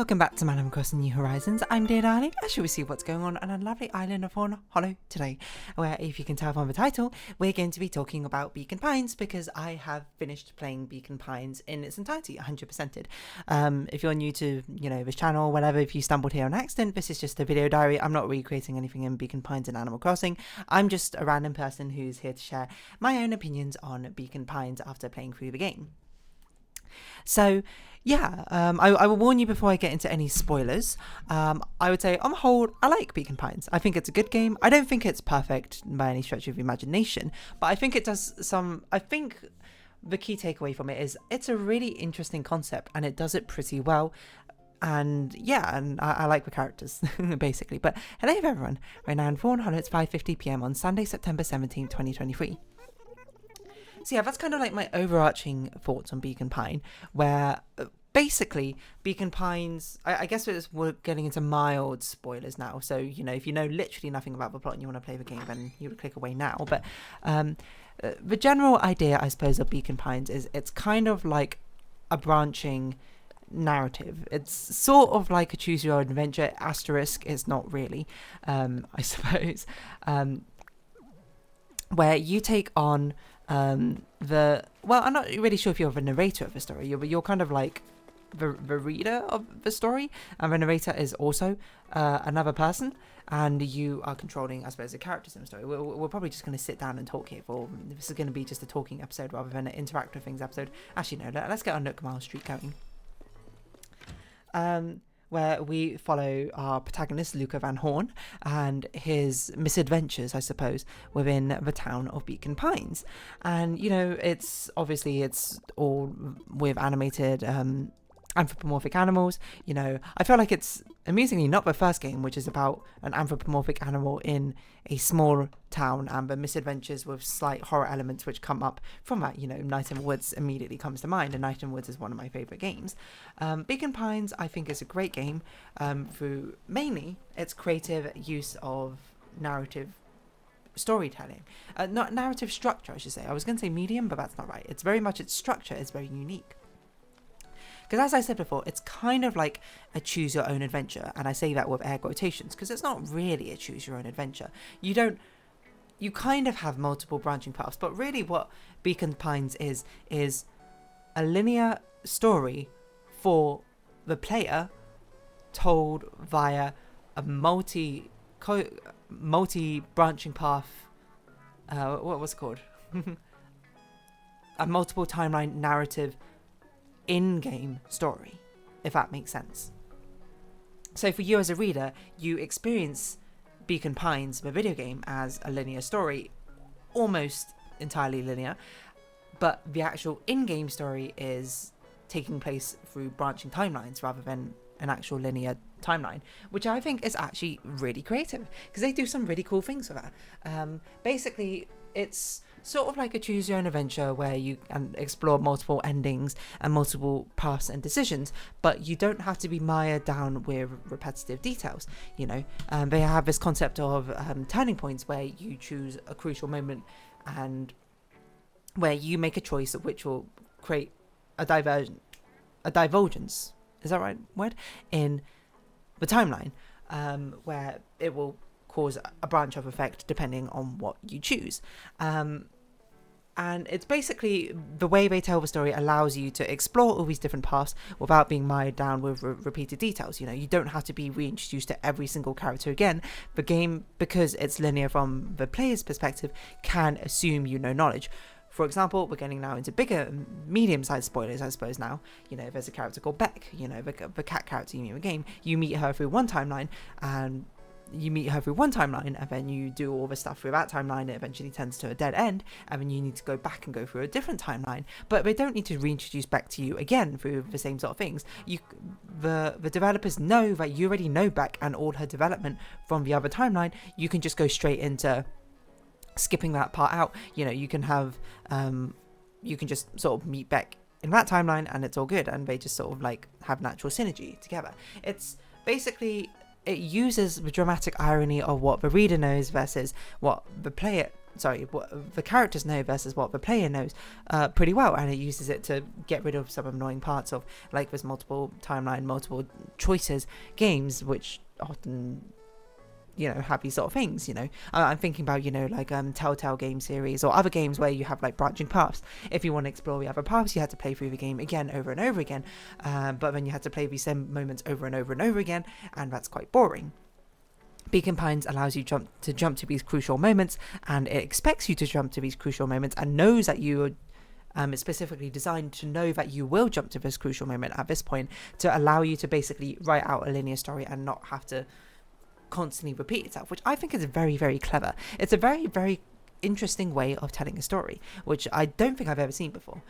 Welcome back to Animal Crossing New Horizons. I'm dear darling, as you will see what's going on a lovely island of Fawnhollow today, where, if you can tell from the title, we're going to be talking about Beacon Pines, because I have finished playing Beacon Pines in its entirety, 100%ed. If you're new to, this channel or whatever, if you stumbled here on accident, this is just a video diary. I'm not recreating anything in Beacon Pines and Animal Crossing. I'm just a random person who's here to share my own opinions on Beacon Pines after playing through the game. So, yeah, I will warn you before I get into any spoilers. I would say, on the whole, I like Beacon Pines. I think it's a good game. I don't think it's perfect by any stretch of the imagination, but I think it does some... I think the key takeaway from it is it's a really interesting concept, and it does it pretty well. And yeah, and I like the characters, basically. But hello everyone. Right now in Fawnhollow, it's 5:50 PM on Sunday, September 17th, 2023. So yeah, that's kind of like my overarching thoughts on Beacon Pine, where basically Beacon Pines, I guess we're getting into mild spoilers now. So, if you know literally nothing about the plot and you want to play the game, then you would click away now. But the general idea, I suppose, of Beacon Pines is it's kind of like a branching narrative. It's sort of like a choose your own adventure asterisk. It's not really, I suppose, where you take on I'm not really sure if you're the narrator of the story. You're kind of like the reader of the story, and the narrator is also another person, and you are controlling, I suppose, the characters in the story. We're probably just going to sit down and talk here. This is going to be just a talking episode rather than an interactive things episode. Actually, no, let's get on Nook Mile Street going. Where we follow our protagonist, Luca Van Horn, and his misadventures, I suppose, within the town of Beacon Pines. And, it's all with animated anthropomorphic animals. I feel like it's amusingly not the first game, which is about an anthropomorphic animal in a small town and the misadventures with slight horror elements which come up from that. Night in the Woods immediately comes to mind, and Night in the Woods is one of my favourite games. Beacon Pines, I think, is a great game through mainly its creative use of narrative storytelling. Not narrative structure, I should say. I was going to say medium, but that's not right. It's very much its structure is very unique. Because as I said before, it's kind of like a choose your own adventure. And I say that with air quotations because it's not really a choose your own adventure. You kind of have multiple branching paths, but really what Beacon Pines is a linear story for the player told via a multi-branching path, what was it called? A multiple timeline narrative in-game story, if that makes sense. So for you as a reader, you experience Beacon Pines, the video game, as a linear story, almost entirely linear, but the actual in-game story is taking place through branching timelines rather than an actual linear timeline, which I think is actually really creative because they do some really cool things with that. Basically, it's sort of like a choose your own adventure where you can explore multiple endings and multiple paths and decisions, but you don't have to be mired down with repetitive details. They have this concept of turning points where you choose a crucial moment and where you make a choice which will create a divergence, is that right word, in the timeline, where it will cause a branch of effect depending on what you choose. And it's basically the way they tell the story allows you to explore all these different paths without being mired down with repeated details. You don't have to be reintroduced to every single character again. The game, because it's linear from the player's perspective, can assume knowledge. For example, we're getting now into bigger, medium-sized spoilers, I suppose now. There's a character called Beck, the cat character you meet in the game. You meet her through one timeline, and then you do all the stuff through that timeline. It eventually turns to a dead end, and then you need to go back and go through a different timeline. But they don't need to reintroduce Beck to you again through the same sort of things. The developers know that you already know Beck and all her development from the other timeline. You can just go straight into skipping that part out. You can have you can just sort of meet Beck in that timeline and it's all good, and they just sort of like have natural synergy together. It's basically, it uses the dramatic irony of what the reader knows versus what the player the characters know versus what the player knows pretty well, and it uses it to get rid of some annoying parts of, like, there's multiple timeline, multiple choices games, which often, you know, have these sort of things, you know. I'm thinking about, you know, like Telltale game series or other games where you have like branching paths. If you want to explore the other paths, you had to play through the game again over and over again, but then you had to play these same moments over and over and over again, and that's quite boring. Beacon Pines allows you to jump to these crucial moments, and it expects you to jump to these crucial moments and knows that you are it's specifically designed to know that you will jump to this crucial moment at this point, to allow you to basically write out a linear story and not have to constantly repeat itself, which I think is very, very clever. It's a very, very interesting way of telling a story, which I don't think I've ever seen before.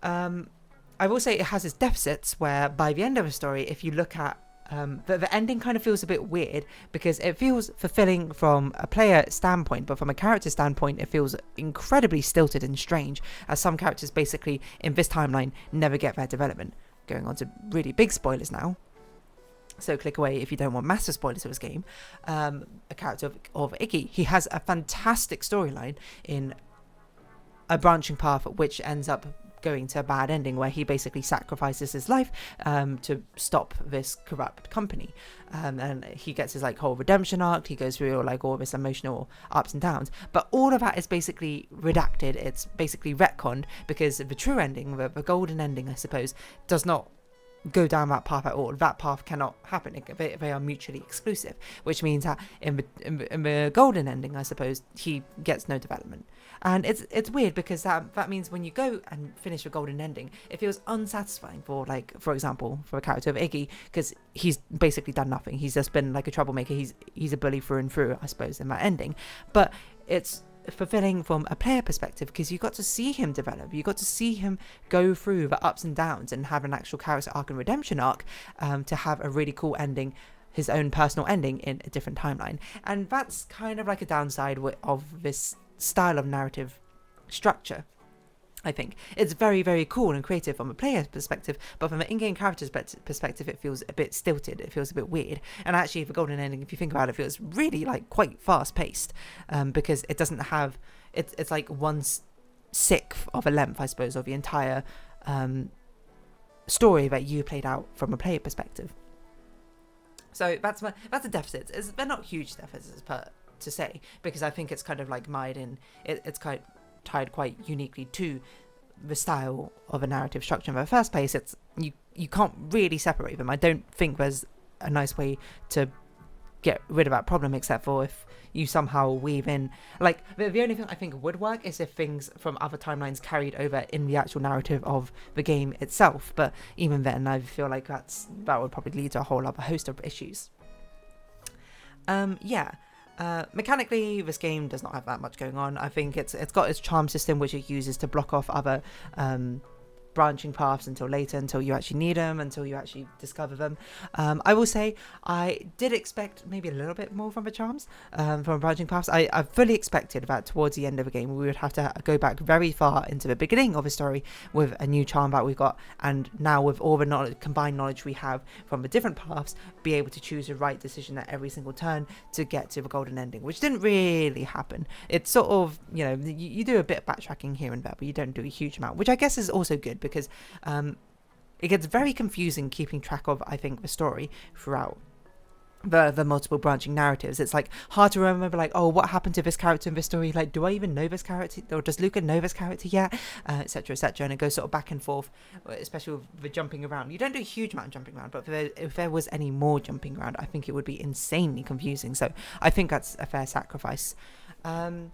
I will say it has its deficits, where by the end of a story, if you look at the ending kind of feels a bit weird, because it feels fulfilling from a player standpoint, but from a character standpoint it feels incredibly stilted and strange, as some characters basically in this timeline never get their development. Going on to really big spoilers now, so click away if you don't want massive spoilers of this game. A character of Iggy, he has a fantastic storyline in a branching path which ends up going to a bad ending, where he basically sacrifices his life to stop this corrupt company, and he gets his like whole redemption arc. He goes through like all this emotional ups and downs, but all of that is basically redacted. It's basically retconned, because the true ending, the golden ending I suppose, does not go down that path at all. That path cannot happen. They are mutually exclusive, which means that in the golden ending, I suppose, he gets no development. And it's weird, because that means when you go and finish the golden ending, it feels unsatisfying for, like, for example, for a character of Iggy, because he's basically done nothing. He's just been like a troublemaker. He's a bully through and through, I suppose, in that ending. But it's fulfilling from a player perspective, because you got to see him develop, you got to see him go through the ups and downs and have an actual character arc and redemption arc, to have a really cool ending, his own personal ending in a different timeline. And that's kind of like a downside of this style of narrative structure. I think it's very, very cool and creative from a player perspective, but from an in-game character's perspective, it feels a bit stilted. It feels a bit weird. And actually, the golden ending, if you think about it, feels really like quite fast-paced, because it doesn't have it's like 1/6 of a length, I suppose, of the entire story that you played out from a player perspective. So that's a deficit. They're not huge deficits to say, because I think it's kind of like mired in it's kind of tied quite uniquely to the style of a narrative structure in the first place. It's you can't really separate them. I don't think there's a nice way to get rid of that problem, except for if you somehow weave in, like, the only thing I think would work is if things from other timelines carried over in the actual narrative of the game itself, but even then I feel like that would probably lead to a whole other host of issues. Mechanically, this game does not have that much going on. I think it's got its charm system, which it uses to block off other branching paths until later, until you actually need them, until you actually discover them. I will say I did expect maybe a little bit more from the charms, from branching paths. I fully expected that towards the end of the game we would have to go back very far into the beginning of the story with a new charm that we've got, and now with all the combined knowledge we have from the different paths, be able to choose the right decision at every single turn to get to the golden ending, which didn't really happen. It's sort of, you know, you do a bit of backtracking here and there, but you don't do a huge amount, which I guess is also good, because it gets very confusing keeping track of, I think, the story throughout the multiple branching narratives. It's like hard to remember, like, oh, what happened to this character in this story? Like, do I even know this character, or does Luca know this character yet? Etc, etc. And it goes sort of back and forth, especially with the jumping around. You don't do a huge amount of jumping around, but if there was any more jumping around, I think it would be insanely confusing. So I think that's a fair sacrifice. I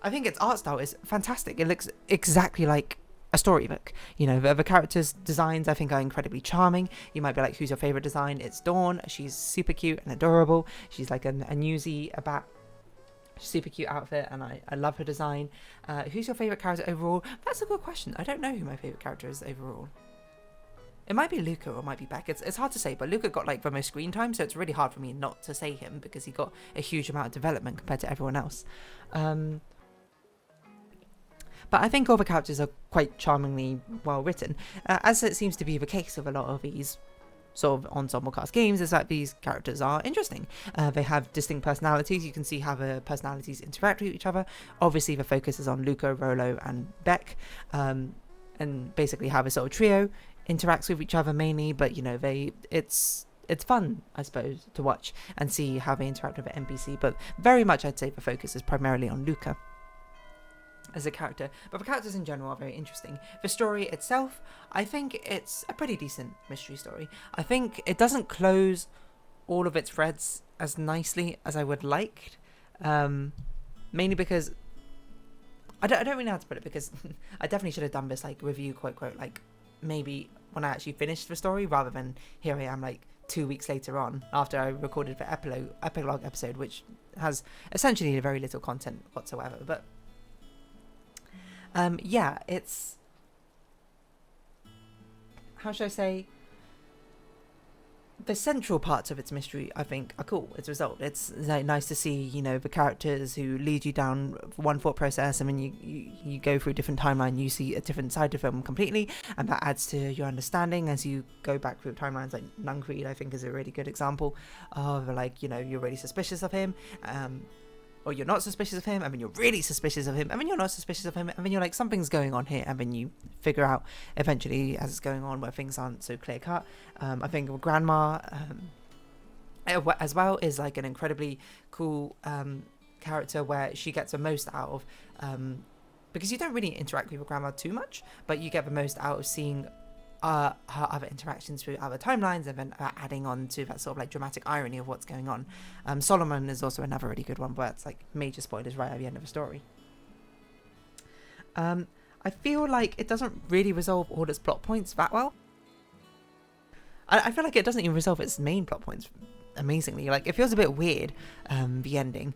think its art style is fantastic. It looks exactly like a storybook. You know, the characters' designs I think are incredibly charming. You might be like, who's your favorite design? It's Dawn. She's super cute and adorable. She's like a newsy, a bat, super cute outfit, and I love her design. Who's your favorite character overall? That's a good question. I don't know who my favorite character is overall. It might be Luca or it might be Beck. It's hard to say, but Luca got like the most screen time, so it's really hard for me not to say him, because he got a huge amount of development compared to everyone else. But I think all the characters are quite charmingly well written, as it seems to be the case with a lot of these sort of ensemble cast games is that these characters are interesting. They have distinct personalities. You can see how the personalities interact with each other. Obviously, the focus is on Luca, Rollo, and Beck, and basically how the sort of trio interacts with each other mainly. But you know, it's fun, I suppose, to watch and see how they interact with the NPC. But very much, I'd say the focus is primarily on Luca as a character, but the characters in general are very interesting. The story itself, I think it's a pretty decent mystery story. I think it doesn't close all of its threads as nicely as I would like, mainly because I don't really know how to put it, because I definitely should have done this like review quote like maybe when I actually finished the story, rather than here I am like 2 weeks later on after I recorded the epilogue episode, which has essentially very little content whatsoever. But yeah, it's, how should I say, the central parts of its mystery, I think, are cool as a result. It's like nice to see, you know, the characters who lead you down one thought process, and when you go through a different timeline, you see a different side of them completely, and that adds to your understanding as you go back through timelines. Like Nuncreed, I think, is a really good example of, like, you know, you're really suspicious of him, or you're not suspicious of him, and then you're really suspicious of him, and then you're not suspicious of him, and then you're like, something's going on here, and then you figure out eventually as it's going on where things aren't so clear cut. I think Grandma as well is like an incredibly cool character, where she gets the most out of, because you don't really interact with your grandma too much, but you get the most out of seeing her other interactions through other timelines, and then adding on to that sort of like dramatic irony of what's going on. Solomon is also another really good one, where it's like major spoilers right at the end of the story. I feel like it doesn't really resolve all its plot points that well. I feel like it doesn't even resolve its main plot points amazingly. Like, it feels a bit weird, the ending.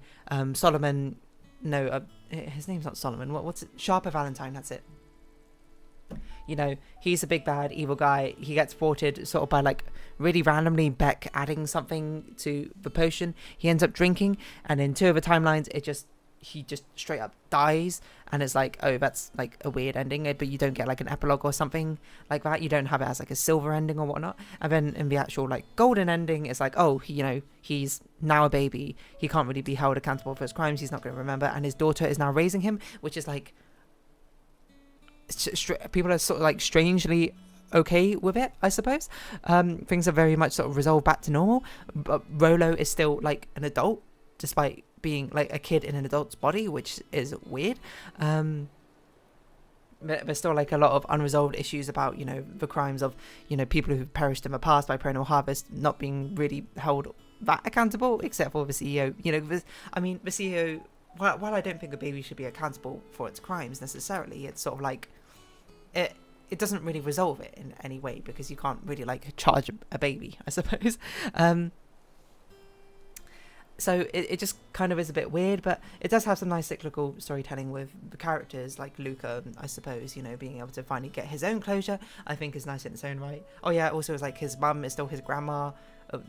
Solomon, no, his name's not Solomon. What's it? Sharper Valentine, that's it. You know, he's a big bad evil guy. He gets thwarted sort of by like really randomly Beck adding something to the potion. He ends up drinking, and in 2 of the timelines, he just straight up dies, and it's like, oh, that's like a weird ending, but you don't get like an epilogue or something like that. You don't have it as like a silver ending or whatnot. And then in the actual like golden ending, it's like, oh, you know, he's now a baby. He can't really be held accountable for his crimes. He's not going to remember, and his daughter is now raising him, which is like, people are sort of like strangely okay with it, I suppose. Things are very much sort of resolved back to normal, but Rollo is still like an adult despite being like a kid in an adult's body, which is weird. There's still like a lot of unresolved issues about, you know, the crimes of, you know, people who've perished in the past by perennial harvest not being really held that accountable, except for the CEO. You know, the CEO, while I don't think a baby should be accountable for its crimes necessarily, it's sort of like it doesn't really resolve it in any way, because you can't really like charge a baby, I suppose. So it just kind of is a bit weird, but it does have some nice cyclical storytelling with the characters, like Luca, I suppose, you know, being able to finally get his own closure, I think is nice in its own right. Oh yeah, also it's like his mum is still his grandma,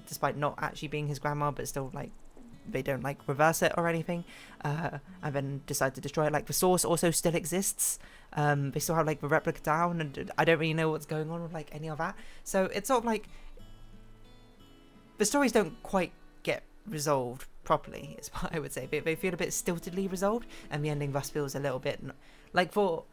despite not actually being his grandma, but still like they don't like reverse it or anything, and then decide to destroy it. Like the source also still exists. They still have like the replica down, and I don't really know what's going on with like any of that. So it's sort of like the stories don't quite get resolved properly, is what I would say. They feel a bit stiltedly resolved, and the ending thus feels a little bit like, for,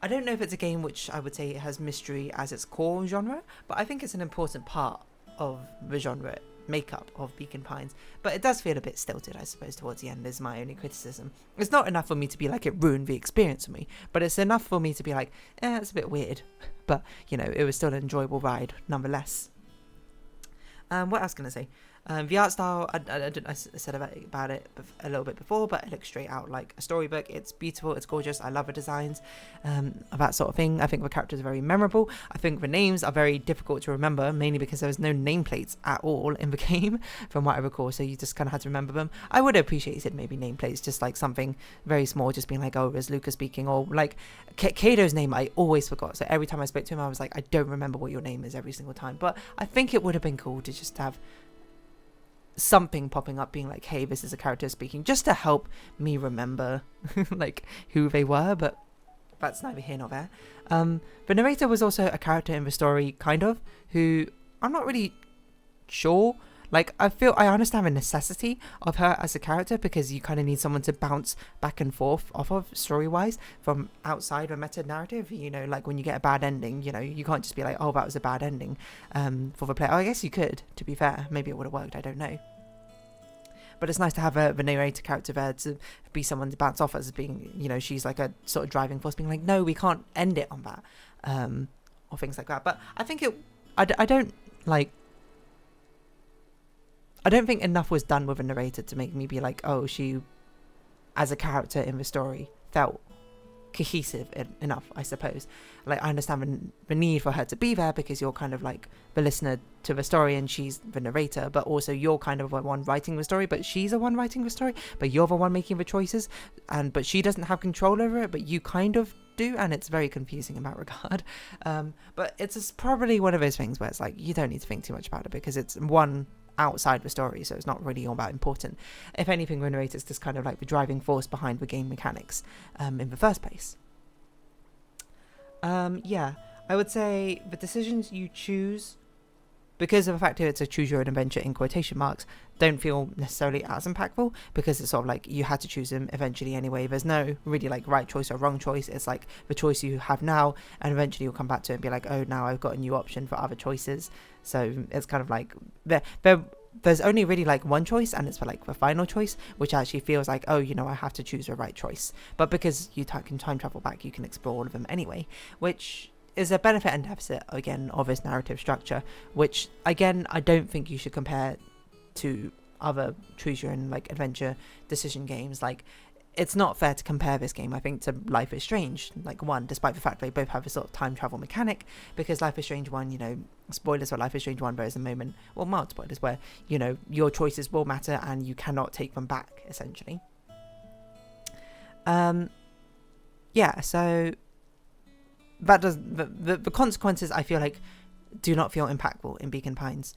I don't know if it's a game which I would say it has mystery as its core genre, but I think it's an important part of the genre makeup of Beacon Pines, but it does feel a bit stilted, I suppose, towards the end, is my only criticism. It's not enough for me to be like it ruined the experience for me, but it's enough for me to be like, it's a bit weird, but you know, it was still an enjoyable ride nonetheless. What else can I say? The art style, I said about it a little bit before, but it looks straight out like a storybook. It's beautiful, it's gorgeous, I love the designs, that sort of thing. I think the characters are very memorable. I think the names are very difficult to remember, mainly because there was no nameplates at all in the game, from what I recall, so you just kind of had to remember them. I would have appreciated maybe nameplates, just like something very small, just being like, oh, is Luca speaking, or like Kato's name I always forgot, so every time I spoke to him I was like, I don't remember what your name is every single time. But I think it would have been cool to just have something popping up being like, hey, this is a character speaking, just to help me remember like who they were, but that's neither here nor there. The narrator was also a character in the story, kind of, who I'm not really sure. Like, I understand the necessity of her as a character, because you kind of need someone to bounce back and forth off of story-wise from outside a meta narrative. You know, like when you get a bad ending, you know, you can't just be like, oh, that was a bad ending for the player. Oh, I guess you could, to be fair. Maybe it would have worked, I don't know. But it's nice to have the narrator character there to be someone to bounce off as being, you know, she's like a sort of driving force, being like, no, we can't end it on that, or things like that. But I think I don't think enough was done with a narrator to make me be like, oh, she, as a character in the story, felt cohesive enough, I suppose. Like, I understand the need for her to be there, because you're kind of like the listener to the story and she's the narrator, but also you're kind of the one writing the story, but she's the one writing the story, but you're the one making the choices, but she doesn't have control over it, but you kind of do, and it's very confusing in that regard. But it's just probably one of those things where it's like, you don't need to think too much about it, because it's one outside the story, so it's not really all that important. If anything, the narrator is just kind of like the driving force behind the game mechanics in the first place. Yeah, I would say the decisions you choose, because of the fact that it's a choose your own adventure in quotation marks, don't feel necessarily as impactful, because it's sort of like you had to choose them eventually anyway. There's no really like right choice or wrong choice. It's like the choice you have now, and eventually you'll come back to it and be like, oh, now I've got a new option for other choices. So it's kind of like there's only really like one choice, and it's for like the final choice, which actually feels like, oh, you know, I have to choose the right choice. But because you can time travel back, you can explore all of them anyway, which is a benefit and deficit, again, of this narrative structure, which, again, I don't think you should compare to other choose your own like adventure decision games. Like, it's not fair to compare this game, I think, to Life is Strange, like, one, despite the fact they both have a sort of time travel mechanic, because Life is Strange 1, you know, spoilers for Life is Strange 1, there is a moment, well, mild spoilers, where, you know, your choices will matter and you cannot take them back, essentially. Yeah, so that does, the consequences, I feel like, do not feel impactful in Beacon Pines,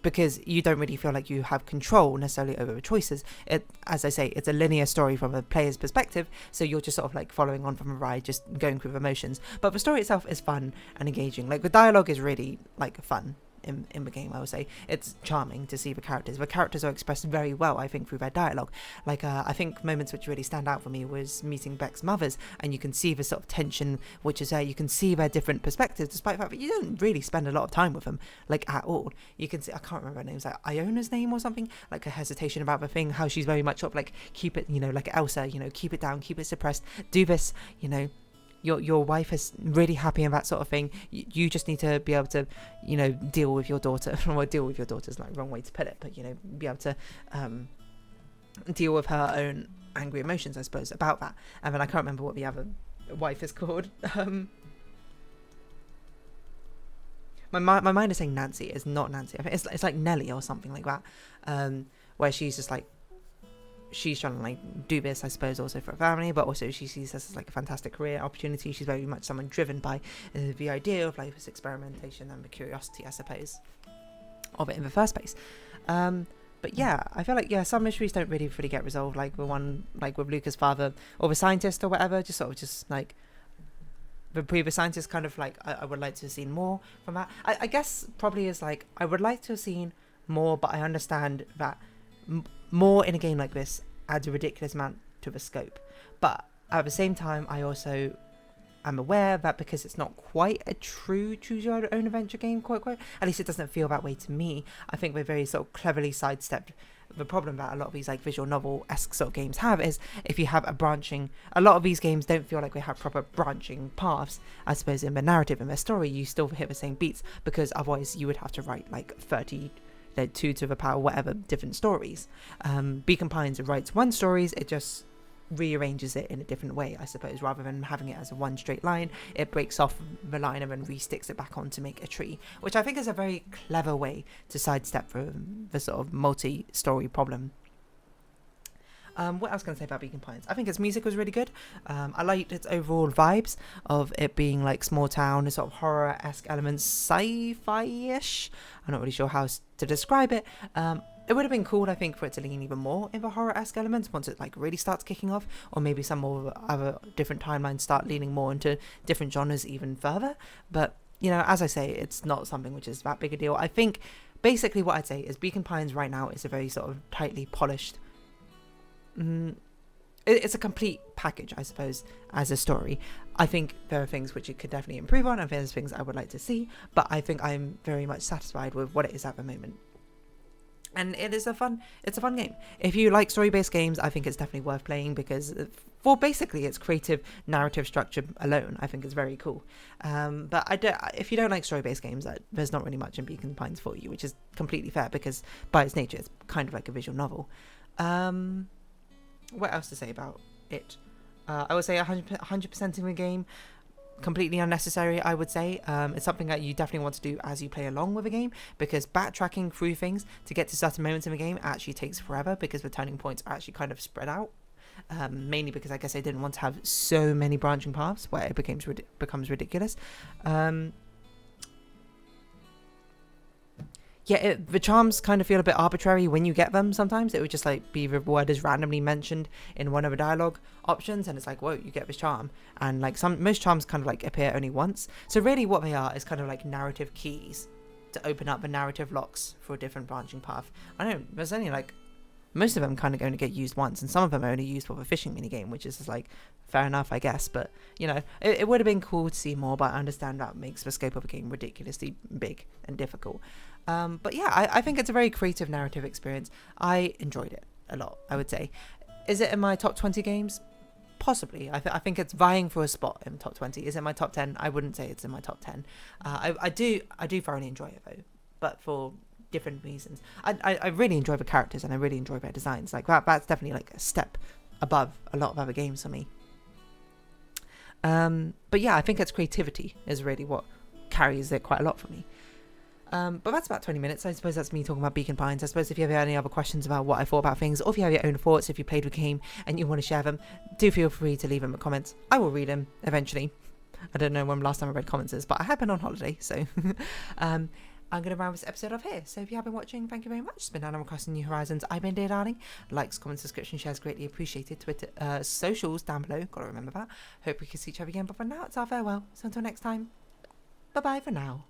because you don't really feel like you have control necessarily over the choices. It, as I say, it's a linear story from a player's perspective, so you're just sort of like following on from a ride, just going through the motions. But the story itself is fun and engaging. Like, the dialogue is really like fun in the game, I would say. It's charming to see the characters. The characters are expressed very well, I think, through their dialogue. Like, I think moments which really stand out for me was meeting Beck's mothers, and you can see the sort of tension which is there. You can see their different perspectives, despite the fact that you don't really spend a lot of time with them, like, at all. You can see, I can't remember her name, like Iona's name or something, like a hesitation about the thing, how she's very much sort of like, keep it, you know, like Elsa, you know, keep it down, keep it suppressed, do this, you know, your wife is really happy and that sort of thing. You just need to be able to, you know, deal with your daughter. Well, deal with your daughter's like wrong way to put it, but, you know, be able to deal with her own angry emotions, I suppose, about that. And then I can't remember what the other wife is called. My mind is saying Nancy. It's not Nancy. I think it's like Nellie or something like that, where she's just like, she's trying to like do this, I suppose, also for a family, but also she sees this as like a fantastic career opportunity. She's very much someone driven by the idea of like this experimentation and the curiosity, I suppose, of it in the first place. But yeah, I feel like, yeah, some mysteries don't really get resolved, like the one like with Luca's father or the scientist or whatever, just sort of just like the previous scientist, kind of like I would like to have seen more from that. I guess probably is like, I would like to have seen more, but I understand that more in a game like this adds a ridiculous amount to the scope. But at the same time, I also am aware that because it's not quite a true choose your own adventure game, quote, at least it doesn't feel that way to me. I think we're very sort of cleverly sidestepped the problem that a lot of these like visual novel-esque sort of games have, is if you have a lot of these games don't feel like they have proper branching paths, I suppose, in the narrative, in their story. You still hit the same beats, because otherwise you would have to write like 30 2 to the power whatever different stories. Beacon Pines writes one stories, it just rearranges it in a different way, I suppose, rather than having it as a one straight line. It breaks off the line and then re-sticks it back on to make a tree, which I think is a very clever way to sidestep the sort of multi-story problem. What else can I say about Beacon Pines? I think its music was really good. I liked its overall vibes of it being like small town, sort of horror-esque elements, sci-fi-ish. I'm not really sure how to describe it. It would have been cool, I think, for it to lean even more into horror-esque elements once it like really starts kicking off, or maybe some more other different timelines start leaning more into different genres even further. But you know, as I say, it's not something which is that big a deal. I think basically what I'd say is Beacon Pines right now is a very sort of tightly polished, it's a complete package, I suppose, as a story. I think there are things which it could definitely improve on, and there's things I would like to see, but I think I'm very much satisfied with what it is at the moment. And it's a fun game. If you like story-based games, I think it's definitely worth playing, because for basically its creative narrative structure alone, I think it's very cool. But if you don't like story-based games, there's not really much in Beacon Pines for you, which is completely fair, because by its nature, it's kind of like a visual novel. What else to say about it? I would say 100% in the game, completely unnecessary, I would say. It's something that you definitely want to do as you play along with a game, because backtracking through things to get to certain moments in the game actually takes forever, because the turning points are actually kind of spread out. Mainly because I guess I didn't want to have so many branching paths where it becomes ridiculous. Yeah, the charms kind of feel a bit arbitrary when you get them sometimes. It would just like be the word is randomly mentioned in one of the dialogue options, and it's like, whoa, you get this charm. And like most charms kind of like appear only once. So really what they are is kind of like narrative keys to open up the narrative locks for a different branching path. I know, there's only like, most of them kind of going to get used once, and some of them are only used for the fishing minigame, which is just like, fair enough, I guess. But, you know, it would have been cool to see more, but I understand that makes the scope of the game ridiculously big and difficult. But yeah, I think it's a very creative narrative experience. I enjoyed it a lot, I would say. Is it in my top 20 games? Possibly. I think it's vying for a spot in top 20. Is it my top 10? I wouldn't say it's in my top 10. I do thoroughly enjoy it, though, but for different reasons. I really enjoy the characters, and I really enjoy their designs. Like that's definitely like a step above a lot of other games for me. But yeah, I think its creativity is really what carries it quite a lot for me. But that's about 20 minutes. I suppose that's me talking about Beacon Pines. I suppose if you have any other questions about what I thought about things, or if you have your own thoughts, if you played the game and you want to share them, do feel free to leave them in the comments. I will read them eventually. I don't know when the last time I read comments is, but I have been on holiday, so I'm going to round this episode off here. So if you have been watching, thank you very much. It's been Animal Crossing New Horizons. I've been Dear Darling. Likes, comments, subscription, shares greatly appreciated. Twitter, socials down below. Gotta remember that. Hope we can see each other again. But for now, it's our farewell. So until next time, bye bye for now.